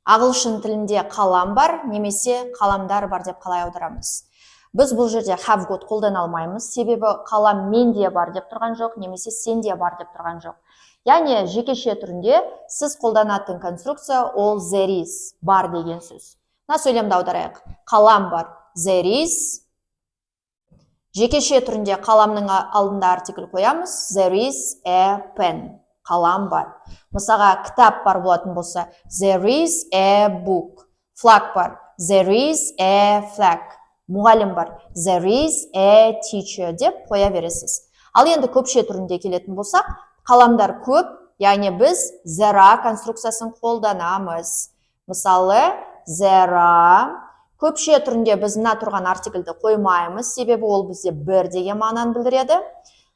Ағылшын тілінде қалам бар, немесе қаламдар бар деп қалай аударамыз? Біз бұл жерде have got қолдана алмаймыз, себебі қалам менде бар деп тұрған жоқ, немесе сенде бар деп тұрған жоқ. Яғни жекеше түрінде сіз қолданатын конструкция ол there is, бар деген сөз. Мына сөйлемді аударайық. Қалам бар, there is. Жекеше түрінде қаламның алдында артикль қоямыз, there is a pen. Қалам бар. Мысалға кітап бар болатын болса, there is a book. Флаг бар, there is a flag. Мұғалім бар, there is a teacher деп қоя бересіз. Ал енді көпше түрінде келетін болсақ, қаламдар көп, яғни біз there are конструкциясын қолданамыз. Мысалы, there are. Көпше түрінде біз мына тұрған артикльді қоймаймыз, себебі ол бізде бір деген мағынаны білдіреді.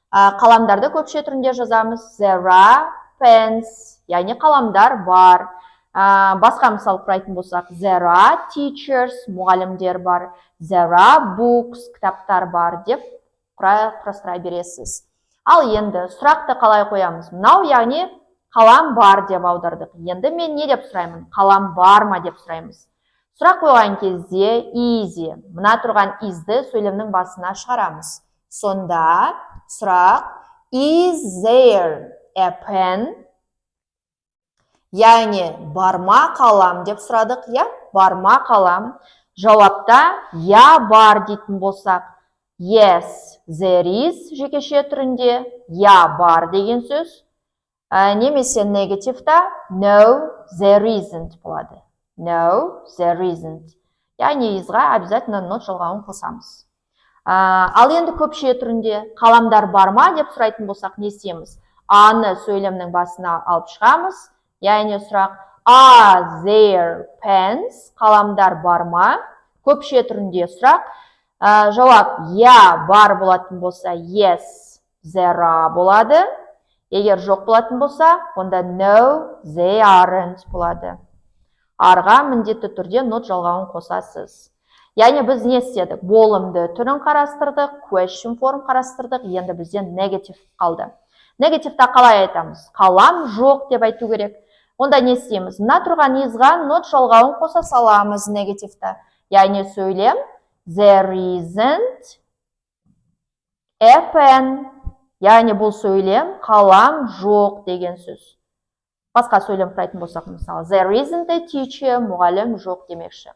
Қаламдарды көпше түрінде жазамыз. There are pens, яғни қаламдар бар. Басқа мысал құрайтын болсақ, there are teachers, мұғалімдер бар. There are books, кітаптар бар деп құрастыра бересіз. Ал енді сұрақты қалай қоямыз? Мынау, яғни қалам бар деп аудардық. Енді мен не деп сұраймын? Қалам бар ма деп сұраймыз. Сұрақ қойған кезде easy. Мына тұрған is'ді сөйлемнің басына шығарамыз. Сонда сұрақ is there a pen? Яғни барма қалам деп сұрадық, я? Барма қалам. Жауапта я бар дейтін болсақ, yes, there is жекеше түрінде, я бар деген сөз. Немесе негативта no, there isn't болады. No, there isn't. Яғни isға обязательно not жалғауын қосамыз. Ал енді көпше түрінде қаламдар бар ма деп сұрайтын болсақ, не істейміз? Аны сөйлемнің басына алып шығамыз. Яғни сұрақ are there pens? Қаламдар бар ма? Көпше түрінде сұрақ. Жауап я бар болатын болса yes, there are болады. Егер жоқ болатын болса, онда no, they aren't болады. Арға міндетті түрде not жалғауын қосасыз. Яғни біз не істедік? Болымды түрін қарастырдық, question form қарастырдық, енді бізден негатив қалды. Негативта қалай айтамыз? Қалам жоқ деп айту керек. Онда не істейміз? Мына тұрған isға not жалғауын қоса саламыз негативта. Яғни сөйлем there isn't a pen. Яғни бұл сөйлем қалам жоқ деген сөз. Басқа сөйлем құрайтын болсақ, мысалы, there isn't a teacher, мұғалім жоқ демекші.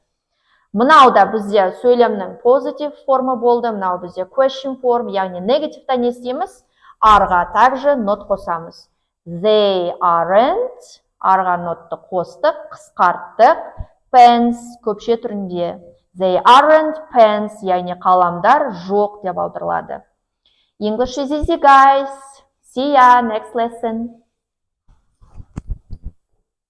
Мынауда бізде сөйлемнің positive формы болды, мынау бізде question form, яғни негативта не істейміз? Арға также not қосамыз. They aren't, арға notты қостық, қысқарттық, pens көпше түрінде. They aren't pens, яғни қаламдар жоқ деп аударылады. English is easy, guys. See ya next lesson.